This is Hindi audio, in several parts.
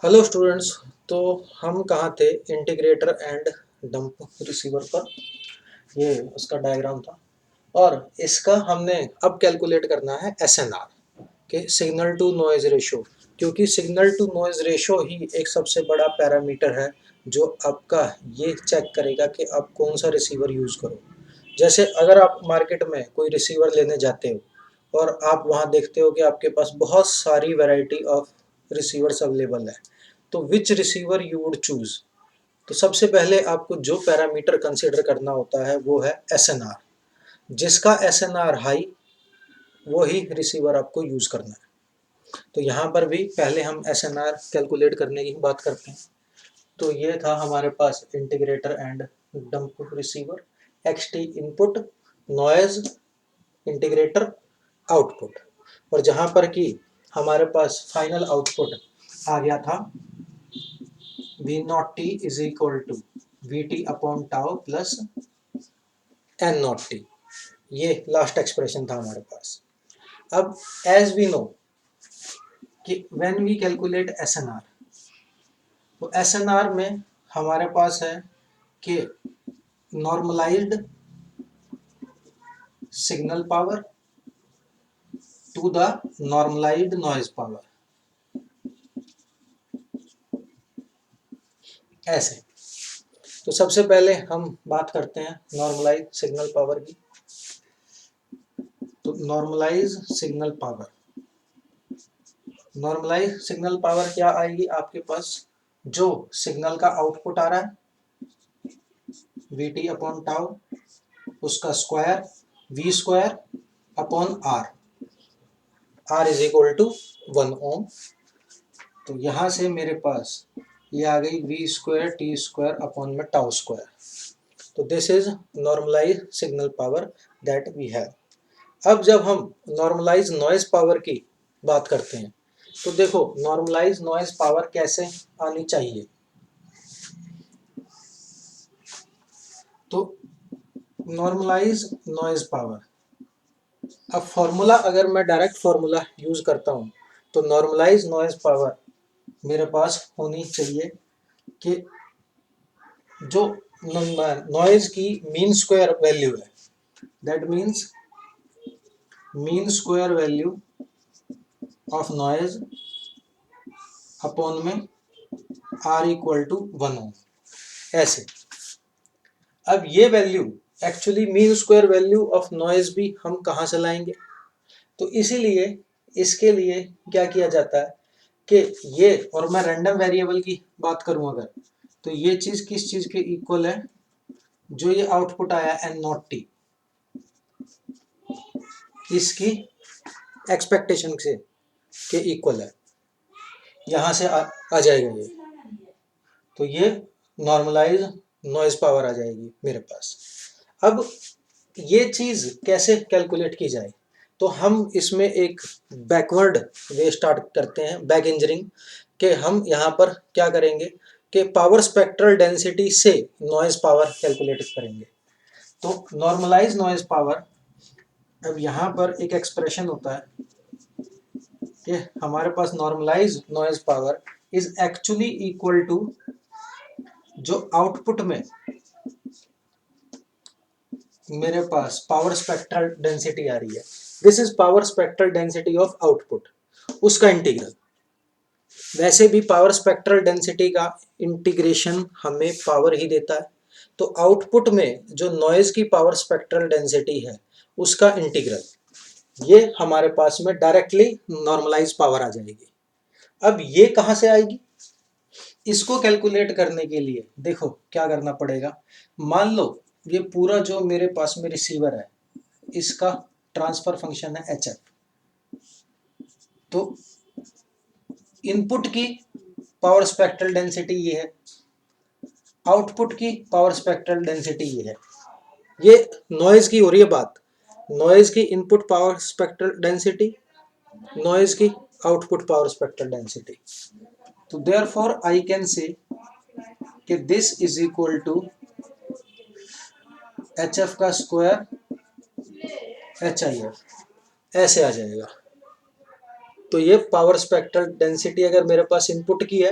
Hello students. तो हम कहाँ थे? इंटीग्रेटर एंड डंप रिसीवर पर। ये उसका डायग्राम था और इसका हमने अब कैलकुलेट करना है एसएनआर के सिग्नल टू नॉइज रेशो, क्योंकि सिग्नल टू नॉइज रेशो ही एक सबसे बड़ा पैरामीटर है जो आपका ये चेक करेगा कि आप कौन सा रिसीवर यूज़ करो। जैसे अगर आप मार्केट में कोई रिसीवर लेने जाते हो और आप वहाँ देखते हो कि आपके पास बहुत सारी वैरायटी ऑफ रिसीवर्स अवेलेबल है, तो विच रिसीवर यू वुड चूज। तो सबसे पहले आपको जो पैरामीटर कंसीडर करना होता है वो है एसएनआर। जिसका एसएनआर हाई वो ही रिसीवर आपको यूज करना है। तो यहाँ पर भी पहले हम एसएनआर कैलकुलेट करने की बात करते हैं। तो ये था हमारे पास integrator and dump receiver, x t input, noise, integrator, output. और जहाँ पर कि हमारे पास फाइनल आउटपुट आ गया था V naught t is equal to Vt upon tau plus N naught t। ये लास्ट एक्सप्रेशन था हमारे पास। अब एज वी नो कि व्हेन वी कैलकुलेट एसएनआर, तो एसएनआर में हमारे पास है कि normalised signal power to the normalised noise power, ऐसे। तो सबसे पहले हम बात करते हैं नॉर्मलाइज सिग्नल पावर की। तो normalise signal power, normalise signal power क्या आएगी आपके पास? जो सिग्नल का आउटपुट आ रहा है वी टी अपॉन टाउ, उसका square V square upon R, R is equal to 1 ohm. तो यहाँ से मेरे पास ये आ गई V square T square upon में टाउ स्क्वायर। तो this is normalise signal power that we have. अब जब हम नॉर्मलाइज नॉइज पावर की बात करते हैं, तो देखो नॉर्मलाइज नॉइज पावर कैसे आनी चाहिए। तो नॉर्मलाइज नॉइज पावर, अब फॉर्मूला अगर मैं डायरेक्ट फॉर्मूला यूज करता हूँ तो नॉर्मलाइज नॉइज पावर मेरे पास होनी चाहिए कि जो नॉइज की मीन स्क्वायर वैल्यू है, that means mean square value of noise upon में आर इक्वल टू 1 ओम, ऐसे। अब ये value actually mean square value of noise भी हम कहाँ से लाएंगे? तो इसीलिए इसके लिए क्या किया जाता है कि ये, और मैं रैंडम वेरिएबल की बात करूं अगर, तो ये चीज किस चीज के इक्वल है? जो ये आउटपुट आया एन नॉट टी, इसकी एक्सपेक्टेशन से के इक्वल है। यहां से आ जाएगा ये। तो ये नॉर्मलाइज नॉइज पावर आ जाएगी मेरे पास। अब ये चीज कैसे कैलकुलेट की जाए? तो हम इसमें एक बैकवर्ड वे स्टार्ट करते हैं, बैक इंजरिंग, कि हम यहाँ पर क्या करेंगे कि पावर स्पेक्ट्रल डेंसिटी से नॉइज पावर कैलकुलेट करेंगे। तो नॉर्मलाइज नॉइज पावर, अब यहाँ पर एक एक्सप्रेशन होता है कि हमारे पास normalise noise power is actually equal to जो आउटपुट में मेरे पास पावर स्पेक्ट्रल डेंसिटी आ रही है, this is power spectral density of output, उसका इंटीग्रल। वैसे भी पावर स्पेक्ट्रल डेंसिटी का इंटीग्रेशन हमें पावर ही देता है, तो आउटपुट में जो नॉइज की पावर स्पेक्ट्रल डेंसिटी है उसका इंटीग्रल, ये हमारे पास में डायरेक्टली नॉर्मलाइज पावर आ जाएगी। अब ये कहाँ से आएगी? इसको कैलकुलेट करने के लिए देखो क्या करना पड़ेगा। मान लो ये पूरा जो मेरे पास में रिसीवर है, इसका ट्रांसफर फंक्शन है एच एफ। तो इनपुट की पावर स्पेक्ट्रल डेंसिटी ये है, आउटपुट की पावर स्पेक्ट्रल डेंसिटी ये है। ये नॉइज की हो रही है बात, नॉइज की input power spectral density, noise की आउटपुट पावर स्पेक्ट्रल डेंसिटी। तो देयरफॉर आई कैन से कि this is equal to H F का स्क्वायर एच आई एफ, ऐसे आ जाएगा। तो ये पावर स्पेक्ट्रल डेंसिटी अगर मेरे पास इनपुट की है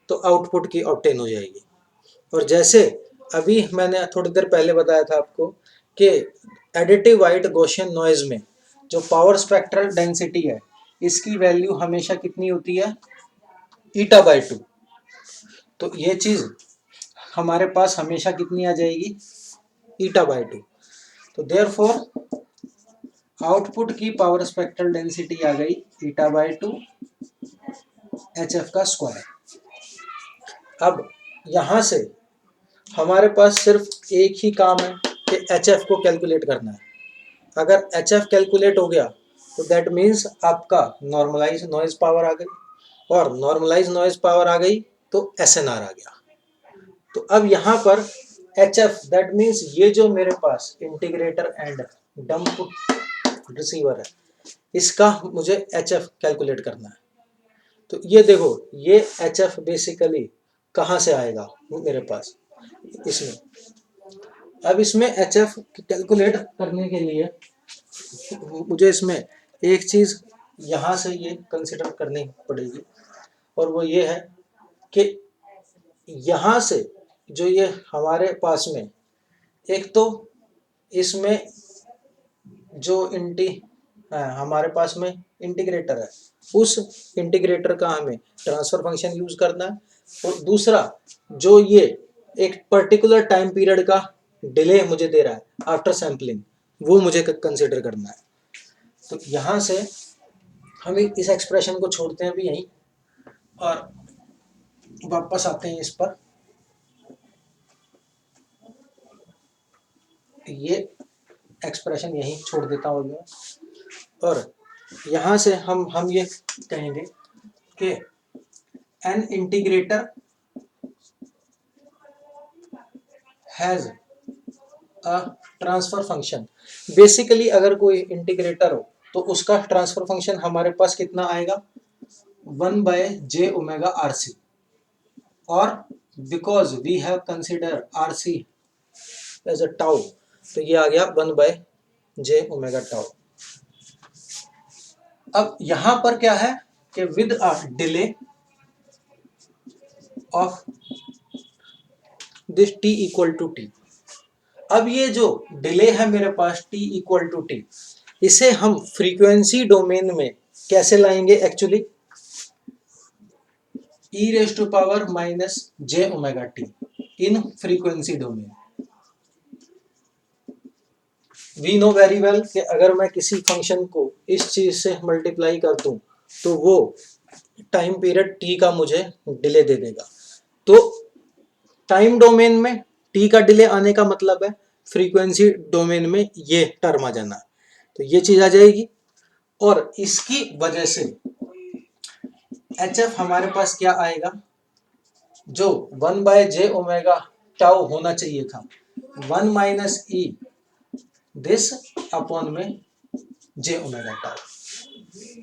तो आउटपुट की ऑब्टेन हो जाएगी। और जैसे अभी मैंने थोड़ी देर पहले बताया था आपको कि एडिटिव वाइट गॉसियन नॉइज में जो पावर स्पेक्ट्रल डेंसिटी है इसकी वैल्यू हमेशा कितनी होती है, ईटा/2। तो ये चीज हमारे पास हमेशा कितनी आ जाएगी, ईटा/2। तो देयरफॉर आउटपुट की पावर स्पेक्ट्रल डेंसिटी आ गई ईटा/2 HF का स्क्वायर। अब यहां से हमारे पास सिर्फ एक ही काम है कि HF को कैलकुलेट करना है। अगर HF कैलकुलेट हो गया तो दैट मीन्स आपका नॉर्मलाइज नॉइज पावर आ गई, और नॉर्मलाइज नॉइज पावर आ गई तो SNR आ गया। तो अब यहाँ पर HF दैट मीन्स ये जो मेरे पास इंटीग्रेटर एंड डंप रिसीवर है इसका मुझे HF कैलकुलेट करना है। तो ये देखो ये HF बेसिकली कहाँ से आएगा मेरे पास इसमें। अब इसमें HF कैलकुलेट करने के लिए मुझे इसमें एक चीज यहाँ से ये कंसिडर करनी पड़ेगी, और वो ये है कि यहाँ से जो ये हमारे पास में एक तो इसमें जो हमारे पास में इंटीग्रेटर है उस इंटीग्रेटर का हमें ट्रांसफर फंक्शन यूज करना है, और दूसरा जो ये एक पर्टिकुलर टाइम पीरियड का डिले मुझे दे रहा है आफ्टर सैम्पलिंग वो मुझे कंसिडर करना है। तो यहाँ से हम इस एक्सप्रेशन को छोड़ते हैं अभी यहीं और वापस आते हैं इस पर। ये एक्सप्रेशन यहीं छोड़ देता हूँ मैं, और यहाँ से हम ये कहेंगे कि an integrator has a transfer function. Basically अगर कोई इंटीग्रेटर हो तो उसका ट्रांसफर फंक्शन हमारे पास कितना आएगा, 1/j⍵RC, और because we have consider RC as a tau तो ये आ गया 1/j⍵τ। अब यहां पर क्या है कि with a delay of this t equal to T. अब ये जो डिले है मेरे पास t इक्वल टू टी, इसे हम फ्रीक्वेंसी डोमेन में कैसे लाएंगे actually, e⁻−j⍵t in frequency domain. We know very well कि अगर मैं किसी फंक्शन को इस चीज से मल्टीप्लाई कर दूं तो वो टाइम पीरियड t का मुझे डिले दे देगा। तो टाइम डोमेन में t का डिले आने का मतलब है फ्रीक्वेंसी डोमेन में ये टर्म आ जाना, तो ये चीज आ जाएगी। और इसकी वजह से HF हमारे पास क्या आएगा, जो 1/j⍵τ होना चाहिए था 1 - e दिस अपॉन में j⍵τ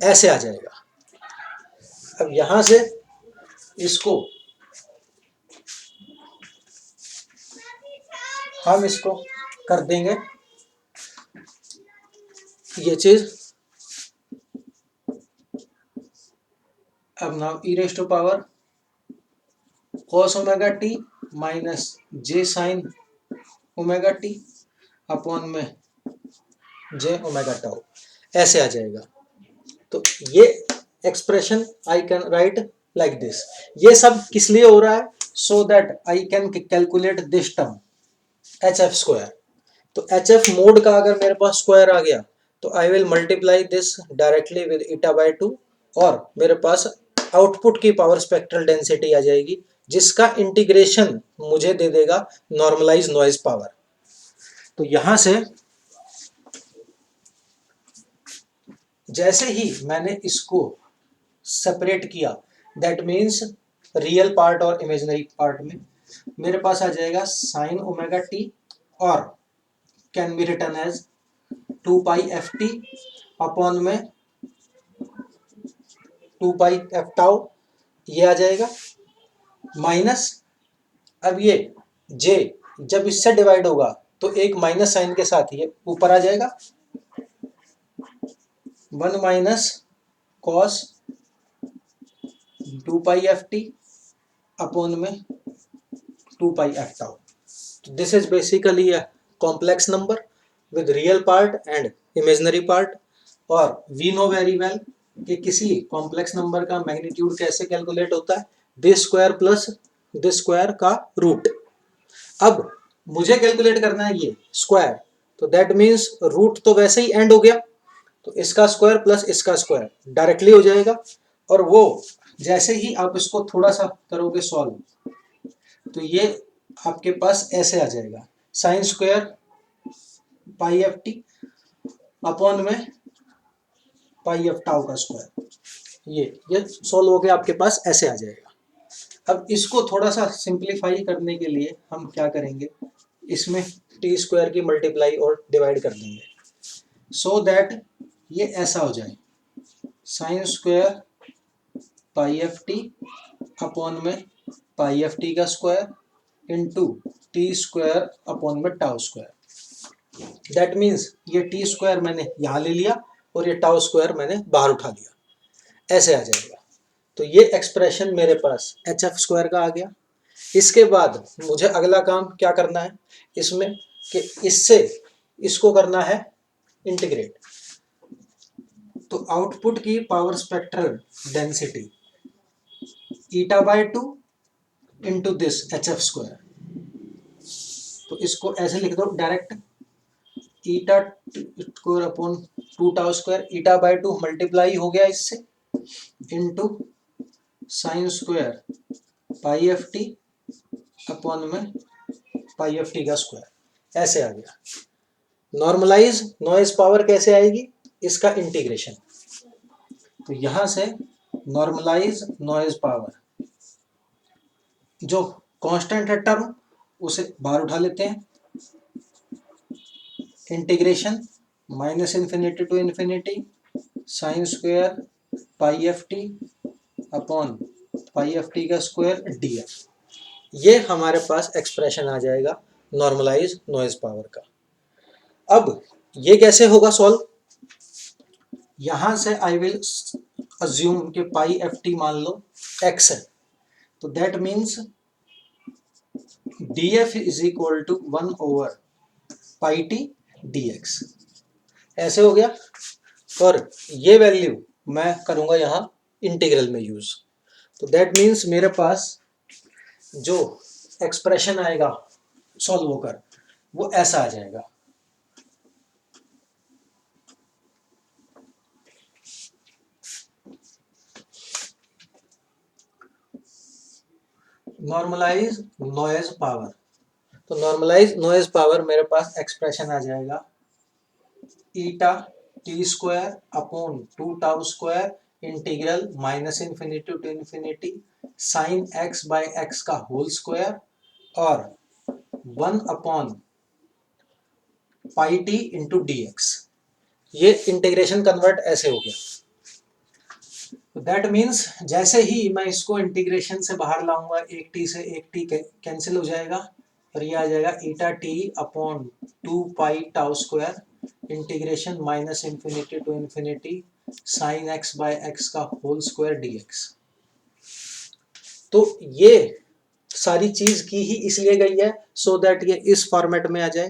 ऐसे आ जाएगा। अब यहां से इसको हम इसको कर देंगे ये चीज। अब now e⁻ cos⍵t minus j sin⍵t upon में j⍵τ ऐसे आ जाएगा। तो ये expression I can write like this. ये सब किस लिए हो रहा है, so that I can calculate this term HF square. तो HF मोड का अगर मेरे पास स्क्वायर आ गया तो I will multiply this directly with ईटा/2 और मेरे पास आउटपुट की पावर स्पेक्ट्रल डेंसिटी आ जाएगी जिसका इंटीग्रेशन मुझे दे देगा नॉर्मलाइज नॉइज पावर। तो यहां से जैसे ही मैंने इसको सेपरेट किया दैट मीन्स रियल पार्ट और इमेजिनरी पार्ट में, मेरे पास आ जाएगा sin⍵t और can be written as 2πft upon में 2πf ये आ जाएगा माइनस। अब ये j जब इससे डिवाइड होगा तो एक माइनस साइन के साथ ये ऊपर आ जाएगा 1 - cos 2πft अपॉन में 2 pi f tau. This is basically a complex number with real part and imaginary part। और we know very well कि किसी कॉम्प्लेक्स नंबर का मैग्नीट्यूड कैसे कैलकुलेट होता है, this square plus this square का रूट। अब मुझे कैलकुलेट करना है ये स्क्वायर, तो दैट मीन्स रूट तो वैसे ही एंड हो गया, तो इसका स्क्वायर प्लस इसका स्क्वायर डायरेक्टली हो जाएगा। और वो जैसे ही आप इसको थोड़ा सा करोगे सॉल्व, तो ये आपके पास ऐसे आ जाएगा, sign square pi F T upon में पाई एफ टाउ का स्क्वायर। ये सॉल्व होके आपके पास ऐसे आ जाएगा। अब इसको थोड़ा सा सिंप्लीफाई करने के लिए हम क्या करेंगे, इसमें टी स्क्वायर की मल्टीप्लाई और डिवाइड कर देंगे, सो दैट ये ऐसा हो जाए, sign square pi F T upon में पाई एफ टी का square into T square upon में टाउ स्क्वायर। दैट मीन्स ये टी स्क्वायर मैंने यहाँ ले लिया और ये टाउ स्क्वायर मैंने बाहर उठा लिया, ऐसे आ जाएगा। तो ये एक्सप्रेशन मेरे पास एच एफ स्क्वायर का आ गया। इसके बाद मुझे अगला काम क्या करना है इसमें, कि इससे इसको करना है इंटीग्रेट। तो आउटपुट की power spectral density eta by 2 into this H F square. तो इसको ऐसे लिख दो direct, eta square upon 2 tau square, eta by 2 multiply हो गया इससे, into sine square pi F T upon में पाई एफ टी का स्क्वायर, ऐसे आ गया। नॉर्मलाइज नॉइज पावर कैसे आएगी, इसका इंटीग्रेशन। तो यहां से नॉर्मलाइज नॉइज पावर, जो कांस्टेंट है टर्म उसे बाहर उठा लेते हैं, integration minus infinity to infinity sine square pi F T upon pi F T का स्क्वायर डी एफ। ये हमारे पास एक्सप्रेशन आ जाएगा नॉर्मलाइज नॉइज पावर का। अब ये कैसे होगा सॉल्व, यहां से आई विल अज्यूम कि पाई एफ टी मान लो एक्स है, तो that means D F is equal to 1 over pi T D X, ऐसे हो गया। और ये वैल्यू मैं करूंगा यहाँ इंटीग्रल में यूज, तो दैट मीन्स मेरे पास जो एक्सप्रेशन आएगा सॉल्व होकर वो ऐसा आ जाएगा। नॉर्मलाइज नॉइज पावर, तो नॉर्मलाइज नॉइज पावर मेरे पास एक्सप्रेशन आ जाएगा eta t square upon 2 tau square integral minus infinity to infinity sine x by x का होल स्क्वायर और 1 upon pi t into d x. ये इंटीग्रेशन कन्वर्ट ऐसे हो गया। दैट मीन्स जैसे ही मैं इसको इंटीग्रेशन से बाहर लाऊंगा, एक टी से एक टी कैंसिल हो जाएगा और ये आ जाएगा eta t upon 2 pi tau square integration minus infinity to infinity sine x by x का होल स्क्वायर डी एक्स। तो ये सारी चीज की ही इसलिए गई है सो दैट ये इस फॉर्मेट में आ जाए।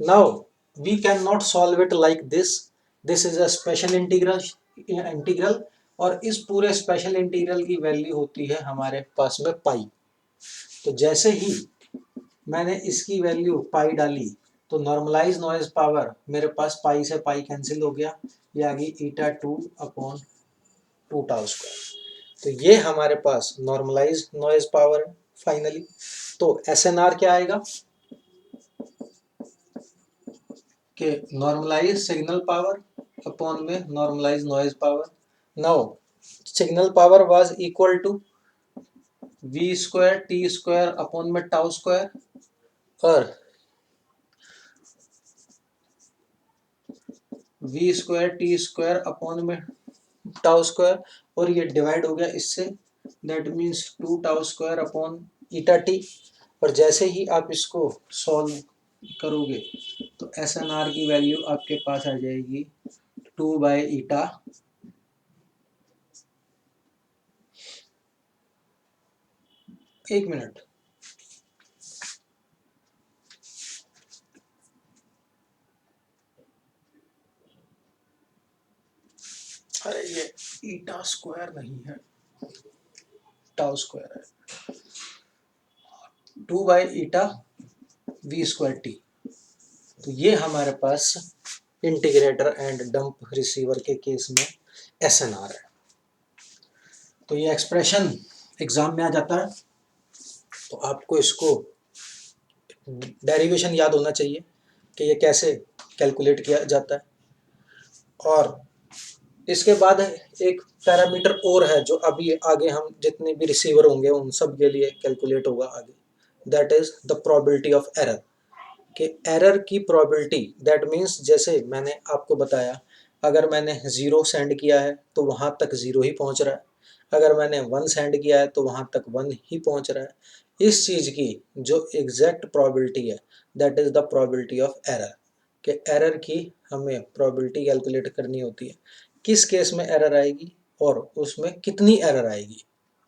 Now we can not solve it like this, this is a special integral और इस पूरे स्पेशल इंटीग्रल की वैल्यू होती है हमारे पास में पाई। तो जैसे ही मैंने इसकी वैल्यू पाई डाली तो नॉर्मलाइज नॉइज पावर मेरे पास पाई से पाई कैंसिल हो गया, ये आ गई ईटा 2 अपॉन 2 टाउ स्क्वायर। तो ये हमारे पास नॉर्मलाइज नॉइज पावर है फाइनली। तो एसएनआर क्या आएगा कि नॉर्मलाइज सिग्नल पावर अपॉन में normalise noise power. Now signal power was equal to V square T square upon में टाउ स्क्वायर और V square T square upon में टाउ स्क्वायर और ये डिवाइड हो गया इससे, that means 2 tau square upon eta T. और जैसे ही आप इसको सॉल्व करोगे तो एस एन आर की वैल्यू आपके पास आ जाएगी 2 बाय ईटा एक मिनट। अरे ये ईटा स्क्वायर नहीं है, टाउ स्क्वायर है। 2/ईटा वी स्क्वायर टी। तो ये हमारे पास इंटीग्रेटर एंड डंप रिसीवर के केस में SNR है। तो ये एक्सप्रेशन एग्जाम में आ जाता है, तो आपको इसको डेरिवेशन याद होना चाहिए कि ये कैसे कैलकुलेट किया जाता है। और इसके बाद एक पैरामीटर और है जो अभी आगे हम जितने भी रिसीवर होंगे उन सब के लिए कैलकुलेट होगा आगे, that is the probability of error. कि एरर की प्रोबेबिलिटी, दैट मीन्स जैसे मैंने आपको बताया, अगर मैंने 0 सेंड किया है तो वहाँ तक 0 ही पहुँच रहा है, अगर मैंने 1 सेंड किया है तो वहाँ तक 1 ही पहुँच रहा है। इस चीज़ की जो एग्जैक्ट प्रोबेबिलिटी है, that is the probability of error. कि एरर की हमें प्रोबेबिलिटी कैलकुलेट करनी होती है, किस केस में एरर आएगी और उसमें कितनी एरर आएगी,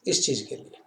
इस चीज़ के लिए।